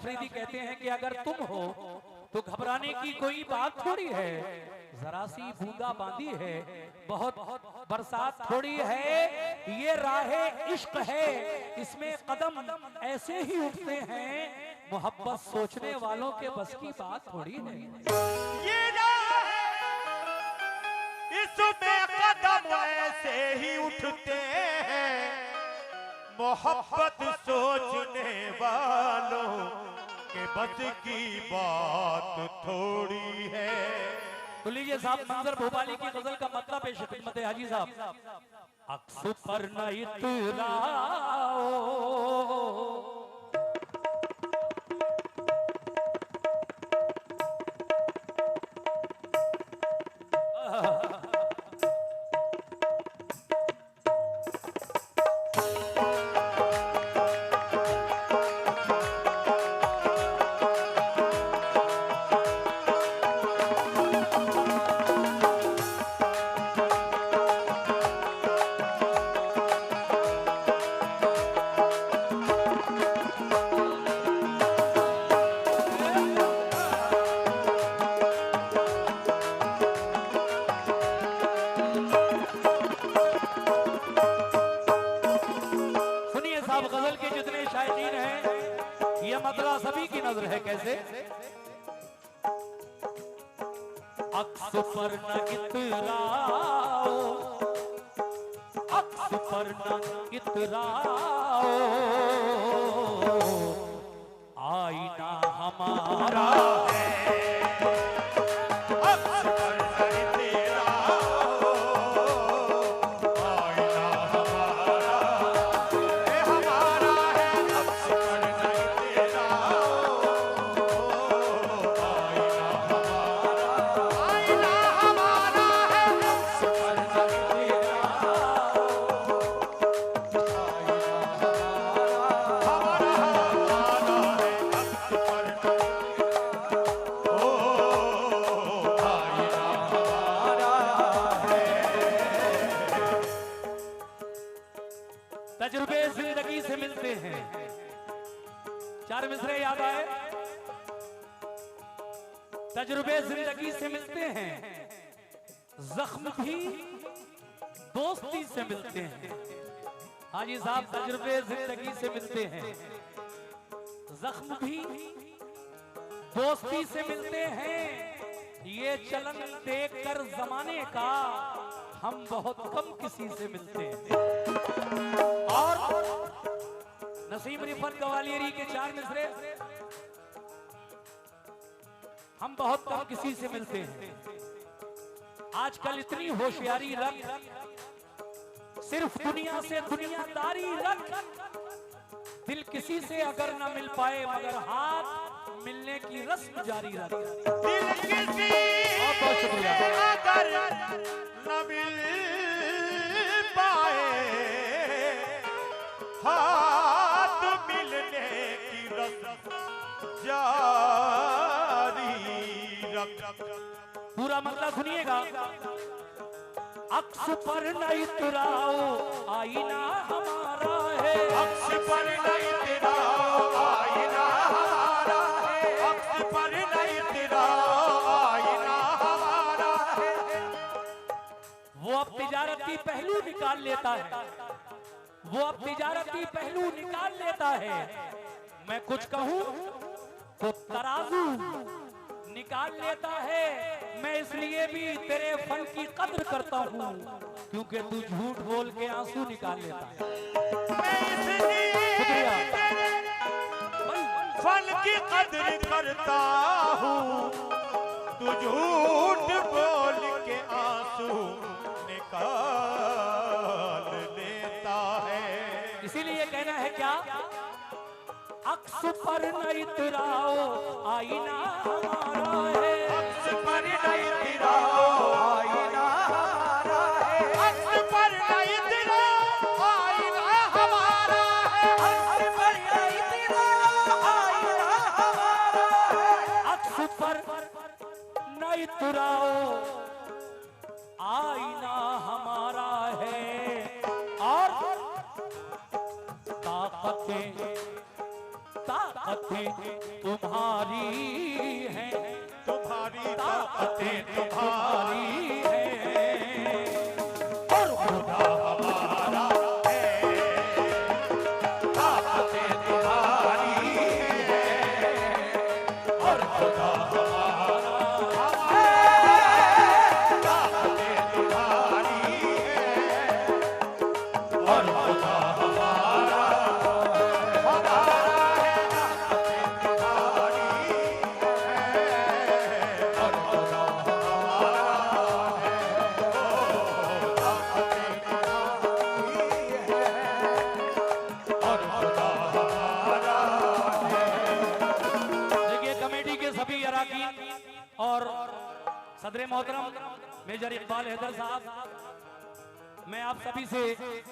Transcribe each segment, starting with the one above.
अफरीदी कहते हैं कि अगर तुम हो तो घबराने की कोई बात थोड़ी है, जरा सी बूंदा बांदी है, बहुत बरसात थोड़ी है, ये राहे इश्क है, इसमें कदम ऐसे ही उठते हैं, मोहब्बत सोचने वालों के बस की बात थोड़ी है। ये राह इसमें कदम ऐसे ही उठते हैं, मोहब्बत सोचने वालों के बस की बात थोड़ी है। तो लीजिए साहब, मंजर भोपाली की गजल का मतलब पेश खिदमत है हाजी साहब। अक्स पर न इतराओ, गजल के जितने शायरीन हैं, ये मतलब सभी की नजर है। कैसे? अक्स पर न इतराओ, अक्स पर न इतराओ, आईना हमारा है। तजुर्बे जिंदगी से मिलते हैं। चार मिसरे याद आए? तजुर्बे जिंदगी से मिलते हैं, जख्म भी दोस्ती से मिलते हैं। हाजी साहब, तजुर्बे जिंदगी से मिलते हैं, जख्म भी दोस्ती से मिलते हैं। ये चलन देखकर जमाने का हम बहुत कम किसी से मिलते हैं। और नसीम रिफत गवालियरी के चार मिसरे, हम बहुत कम किसी से मिलते हैं। आजकल इतनी होशियारी रख, सिर्फ दुनिया से दुनियादारी रख, दिल किसी से अगर न मिल पाए मगर हाथ मिलने की रस्म जारी रख। दिल किसी बहुत शुक्रिया। अगर न मिल पाए हाथ मिलने की रस्म जारी रख। पूरा मतलब सुनिएगा। अक्स पर न इतराओ, आईना हमारा है। अक्स पर न इतराओ, आईना हमारा है। अक्स पर न इतराओ, आईना हमारा है। वो अब तिजारती पहलू निकाल लेता है, वो अब तिजारती पहलू निकाल लेता है। मैं कुछ कहूं तो तराजू निकाल लेता है। मैं इसलिए भी तेरे फन की कद्र करता हूं क्योंकि तू झूठ बोल के आंसू निकाल लेता है। मैं इसलिए फन की कद्र करता हूं, तू झूठ बोल के आंसू निकाल लेता है। इसीलिए कहना है क्या? अक्स पर न इतराओ, आईना हमारा है। अक्स पर न इतराओ, आईना हमारा है। अक्स पर न इतराओ, आईना हमारा है। अक्स पर न इतराओ, आईना हमारा है। अक्स पर न इतराओ, आईना हमारा है। और ताकत ताकतें तुम्हारी हैं, तुम्हारी ताकतें ताकतें तुम्हारी तुम्हारी हैं, और खुदा हमारा है, ताकतें तुम्हारी है, और खुदा हमारा है, ताकतें तुम्हारी है, और खुदा हमारा है, ताकतें तुम्हारी है, और खुदा देखिए कमेटी के सभी अराकीन और सदर मोहतरम मेजर इकबाल हैदर साहब, मैं आप सभी से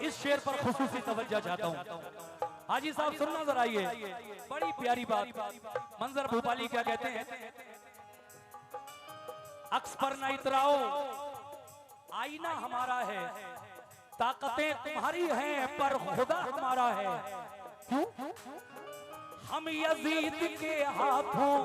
इस शेर पर खुसूसी तवज्जो चाहता हूँ। हाजी साहब सुनना जरा, ये बड़ी प्यारी बात। मंजर भोपाली क्या कहते हैं, अक्स पर न इतराओ आईना हमारा है, ताकतें तुम्हारी हैं पर खुदा हमारा है। क्यों? हम यजीद के हाथों,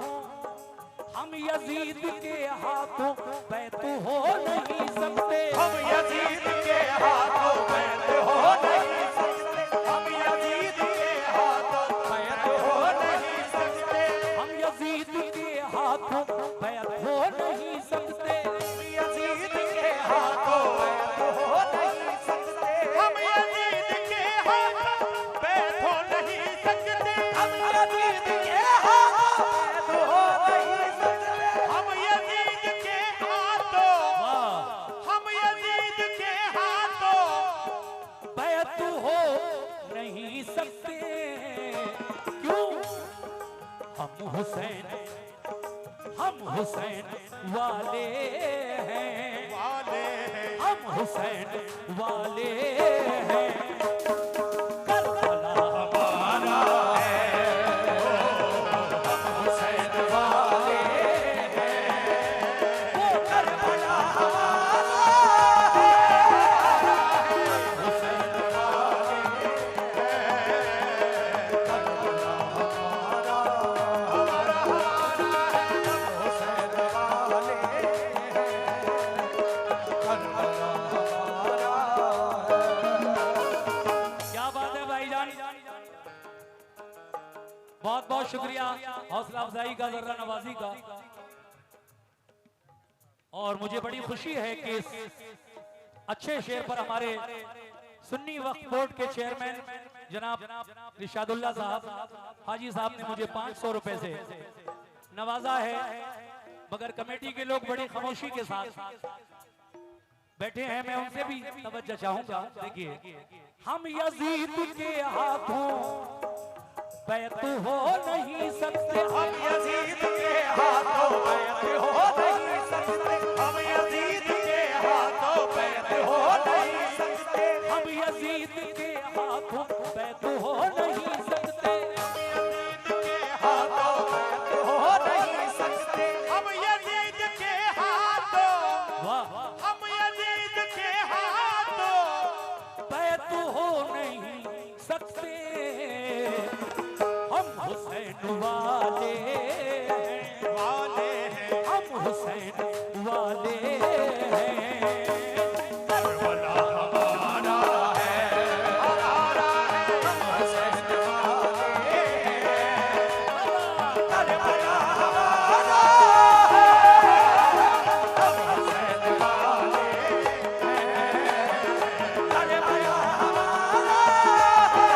हम यजीद के हाथों बैत हो नहीं सकते, हम यजीद के हाथों बैत हो नहीं सकते, हम यजीद के हाथों बैत हो नहीं सकते, हम यजीद के हाथों बैत हो नहीं सकते, हम यजीद के हाथों बैत हो नहीं सकते, हम यजीद के हाथों बैत हो नहीं सकते, हम यजीद के हाथों बैत हो नहीं सकते, हम यजीद के हाथों, वाह, हम यजीद के हाथों बैत हो नहीं सकते। क्यों? हम हुसैन वाले हैं, वाले हैं, हम हुसैन वाले हैं, करबला हमारा है, हम हुसैन वाले हैं, वो करबला हमारा है, हुसैन वाले हैं, करबला हमारा है, हुसैन वाले हैं, करबला हमारा है। क्या बात है भाईजान, बहुत बहुत शुक्रिया हौसला अफजाई का, जर्रा नवाजी का। और मुझे बड़ी खुशी है कि इस अच्छे शेर पर हमारे सुन्नी वक्फ बोर्ड के चेयरमैन जनाब रिशादुल्लाह साहब, हाजी साहब ने मुझे 500 रुपए से नवाजा है। मगर कमेटी के लोग बड़ी खामोशी के साथ बैठे हैं, मैं उनसे भी तवज्जो चाहूंगा। देखिए, हम यजीद के हाथों बैत हो नहीं सकते, हम यजीद के हाथों बैत हो नहीं सकते, हम यजीद के हाथों बैत हो नहीं सकते, हम यजीद के हाथों बैत हो नहीं सकते, यजीद के हाथों बैत हो नहीं सकते, हम यजीद के हाथों, वाह, हम यजीद के हाथों बैत हो नहीं सकते। हम हुसैन वाले हैं, वाले हैं, हम हुसैन वाले हैं, करबला हमारा है, हमारा है, हम हुसैन वाले हैं, करबला हमारा है, हम हुसैन वाले हैं, करबला हमारा है,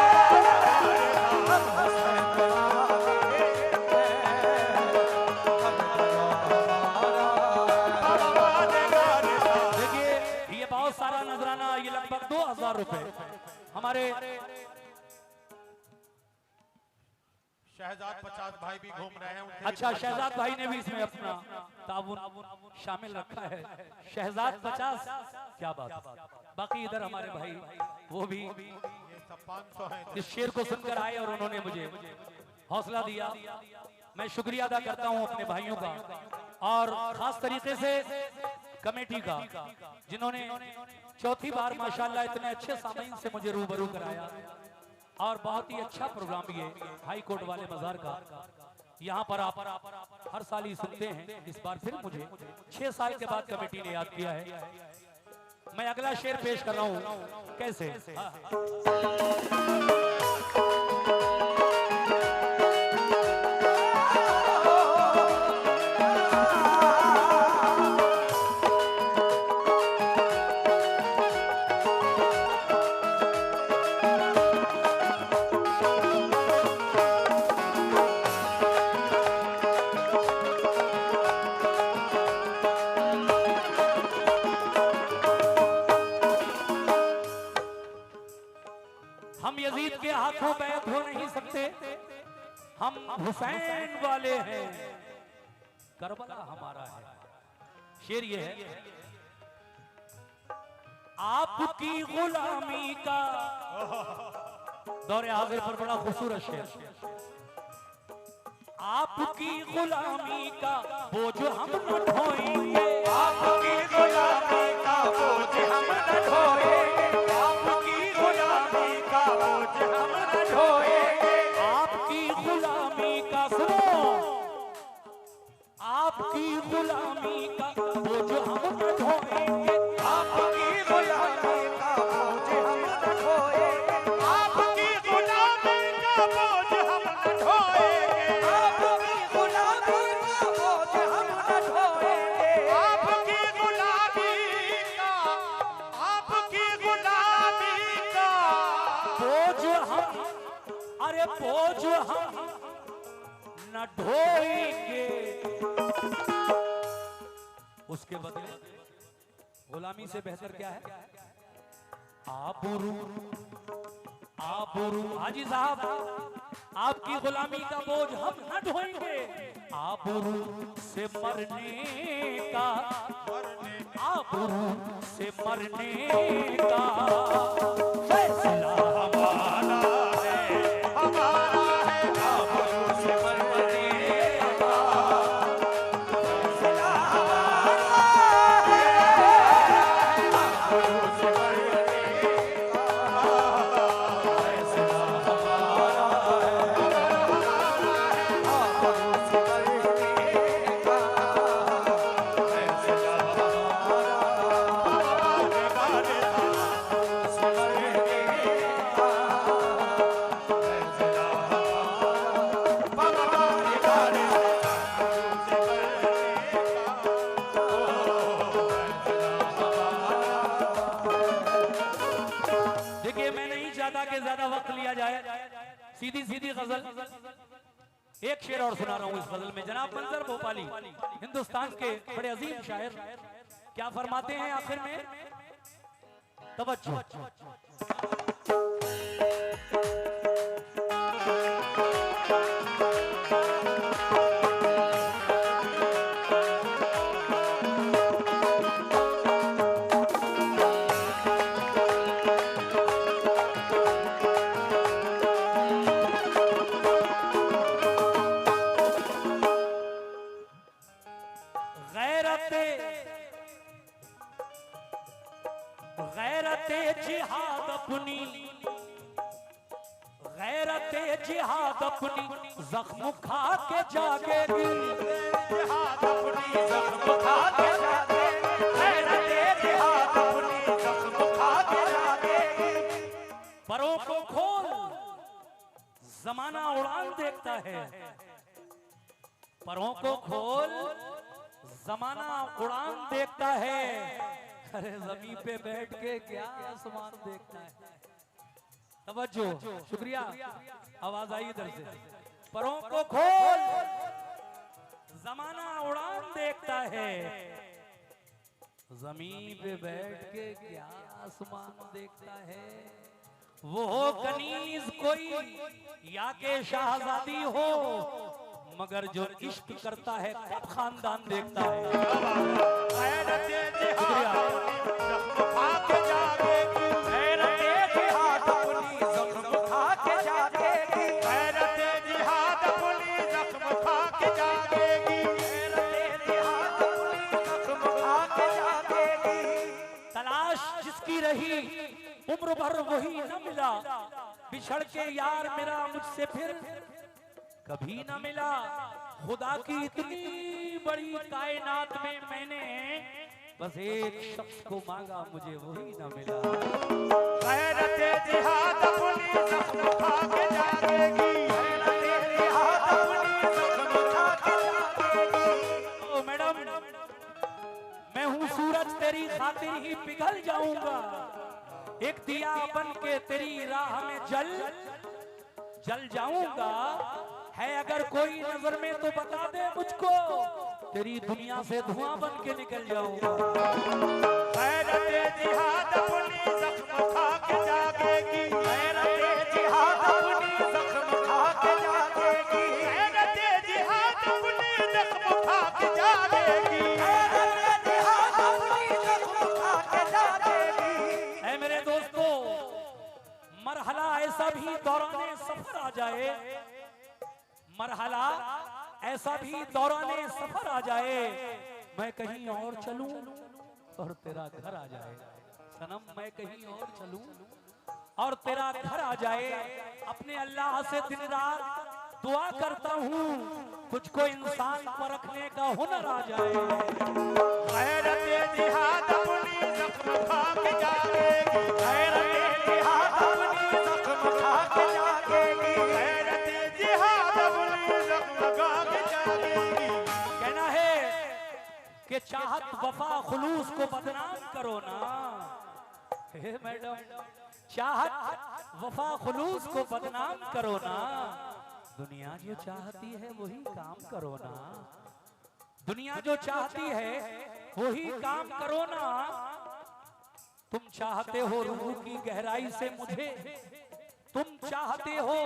हम हुसैन वाले हैं, करबला देखिए ये बहुत सारा नजराना, ये लगभग 2000 रुपए हमारे शहजाद 50 भाई भी घूम रहे हैं, उनके अच्छा शहजाद भाई ने भी इसमें अपना ताउन शामिल रखा है। शहजाद 50, क्या बात। बाकी इधर हमारे भाई वो भी ये सब 500 हैं। इस शेर को सुनकर आए और उन्होंने मुझे हौसला दिया। मैं शुक्रिया अदा करता हूं अपने भाइयों का और खास तरीके से कमेटी का, जिन्होंने चौथी बार माशाल्लाह इतने अच्छे सामीन से मुझे रूबरू कराया। और बहुत ही अच्छा प्रोग्राम ये हाई कोर्ट वाले बाजार का। यहाँ पर आप हर साल ही सुनते हैं, इस बार फिर मुझे 6 साल के बाद कमेटी ने याद किया है। मैं अगला शेर पेश कर रहा हूँ। कैसे? हम यजीद के हाथों बैत हो नहीं सकते, हम हुसैन वाले हैं, करबला हमारा है। शेर ये है, आपकी गुलामी का, दौरे हाजिर पर बड़ा खूबसूरत शेर। आपकी गुलामी का बोझ हम न ढोएंगे, आपकी गुलामी का बोझ हम न ढोएंगे, आपकी गुलामी का बोझ हम न ढोएंगे, आपकी गुलामी का, सुनो, आपकी गुलामी का बोझ हम न ढोएंगे, आपकी गुलामी का बोझ हम न ढोएंगे, आपकी गुलामी का बोझ हम न ढोएंगे, आपकी गुलामी का बोझ हम न ढोएंगे, आपकी गुलामी का, आपकी गुलामी का बोझ हम, अरे बोझ हम न ढोएंगे। उसके बदले गुलामी से बेहतर क्या है? आबरू, आबरू, हाजी साहब, आपकी गुलामी का बोझ हम न ढोएंगे, आबरू से मरने का, आबरू से मरने का फैसला हमारा है, हमारा है, आबरू से मरने का फैसला हमारा है, आबरू से मरने का फैसला हमारा है, आबरू से मरने का फैसला देखिए, मैं नहीं चाहता कि ज्यादा वक्त लिया जाए, सीधी सीधी गजल, एक शेर और सुना रहा हूँ इस गजल में। जनाब मंजर भोपाली, हिंदुस्तान के बड़े अजीम शायर, क्या फरमाते हैं आखिर में? तवज्जो। गैरते जिहाद अपनी, गैरते जिहाद अपनी जख्म खा के जागेगी, जिहाद अपनी जख्म खा के जागेगी, गैरते जिहाद अपनी जख्म खा के जागेगी, परों को खोल जमाना उड़ान देखता है, परों को खोल जमाना उड़ान देखता है, अरे जमीन पे बैठ के क्या आसमान देखता है। तवज्जो, शुक्रिया, आवाज आई इधर से। परों को खोल जमाना उड़ान देखता है, जमीन पे बैठ के क्या आसमान देखता है। वो हो कनीज कोई या के शाहजादी हो, मगर जो इश्क करता है कब खानदान देखता है। गैरते जिहाद अपनी जख्म खा के जागेगी, गैरते जिहाद अपनी जख्म खा के जागेगी, गैरते जिहाद अपनी जख्म खा के जागेगी, गैरते जिहाद अपनी जख्म खा के जागेगी। तलाश जिसकी रही उम्र भर वही न मिला, बिछड़ के यार मेरा मुझसे फिर कभी ना मिला। खुदा की इतनी बड़ी कायनात में मैंने बस एक शख्स को मांगा, मुझे वही ना मिला। गैरते जिहाद अपनी जख्म खा के जागेगी, गैरते जिहाद अपनी जख्म खा के जागेगी। ओ मैडम, मैं हूँ सूरज, तेरी खातिर ही पिघल जाऊंगा। एक दिया बन के तेरी राह में जल जाऊंगा। है अगर कोई नजर में तो बता दे मुझको, तेरी दुनिया से धुआं बन के निकल जाऊंगा। गैरते जिहाद अपनी जख्म खा के जागेगी, गैरते जिहाद अपनी जख्म खा के जागेगी, गैरते जिहाद अपनी जख्म खा के जागेगी, गैरते जिहाद अपनी जख्म खा के जागेगी। ऐ मेरे दोस्तों, मरहला ऐसा भी दौराने सफर आ जाए, मरहला ऐसा भी दौराने सफर आ जाए, मैं कहीं और चलूं और तेरा घर आ जाए। सनम मैं कहीं और चलूं और तेरा घर आ जाए। अपने अल्लाह से दिन रात दुआ करता हूँ, तुझको इंसान परखने का हुनर आ जाए। गैरते जिहाद अपनी जख्म खा के जागेगी, गैरते जिहाद अपनी जख्म खा के जागेगी, गैरते जिहाद अपनी जख्म खा के जागेगी। कहना है कि चाहत वफा खुलूस को बदनाम करो ना। हे मैडम, चाहत वफा खुलूस को बदनाम करो ना। दुनिया जो चाहती है वही काम करो ना। दुनिया जो चाहती है वही काम करो ना। तुम चाहते हो रूह की गहराई से मुझे, तुम चाहते हो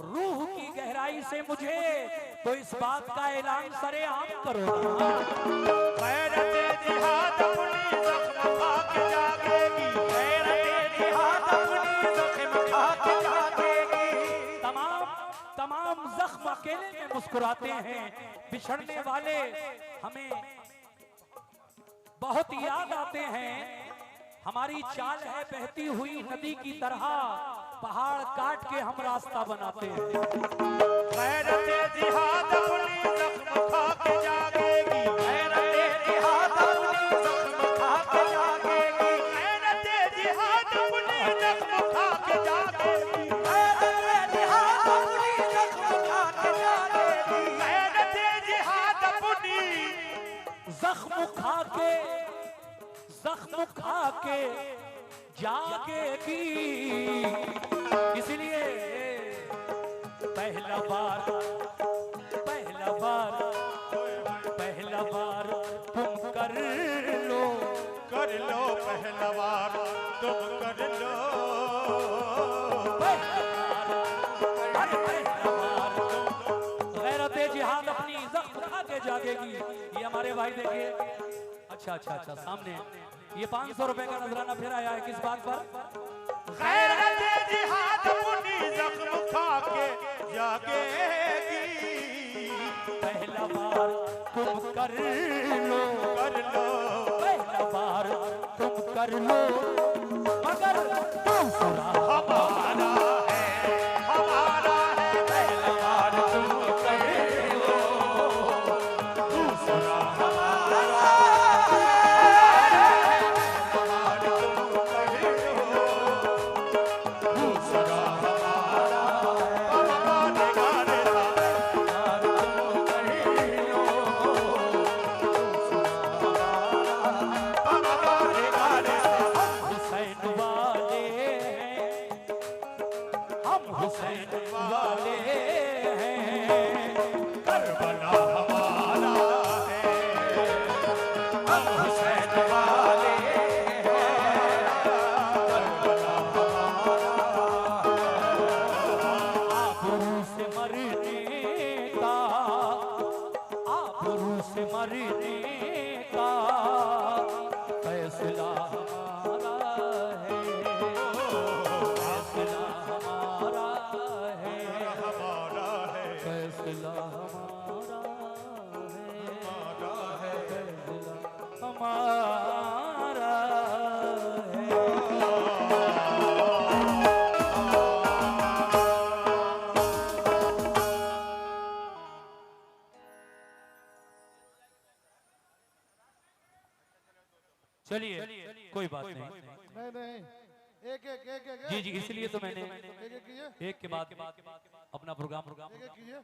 रूह की गहराई से मुझे, तो इस बात का ऐलान सरेआम करो ना। गैरते जिहाद अपनी जख्म खा के जागेगी, गैरते जिहाद अपनी जख्म खा के जागेगी। तमाम जख्म अकेले में मुस्कुराते हैं। बिछड़ने वाले हमें बहुत याद आते हैं। हमारी चाल है बहती हुई नदी की तरह, पहाड़ काट के हम रास्ता बनाते हैं। गैरते जिहाद अपनी जख्म खा के जागेगी, गैरते जिहाद अपनी जख्म खा के जागेगी, गैरते जिहाद अपनी जख्म खा के जागेगी, गैरते जिहाद अपनी जख्म खा के जागेगी, गैरते जिहाद अपनी जख्म खा के जागेगी। इसलिए पहला बार तुम कर लो पहला बार तुम कर लो, गैरते जिहाद अपनी जख्म खा के जागेगी। ये हमारे भाई देखिए, अच्छा सामने ये 500 रुपए का नजराना फिर आया है। किस बात पर? गैरते जिहाद अपनी जख्म खा के जागेगी। पहला बार तुम कर लो, पहला बार तुम कर लो, मगर दूसरा हमारा है, हमारा है। पहला बार तुम कर लो, दूसरा हमारा है। हुसैन वाले हैं, करबला हमारा है, हम हुसैन वाले हैं, करबला हमारा है। आबरू से मरने का, आबरू से मरने का फैसला हमारा है, फैसला हमारा है, हमारा है, फैसला हमारा है, फैसला हमारा है। चलिए कोई बात नहीं। नहीं नहीं, एक एक एक एक जी जी, इसलिए तो मैंने एक एक कीजिए, एक के बाद अपना प्रोग्राम एक एक कीजिए।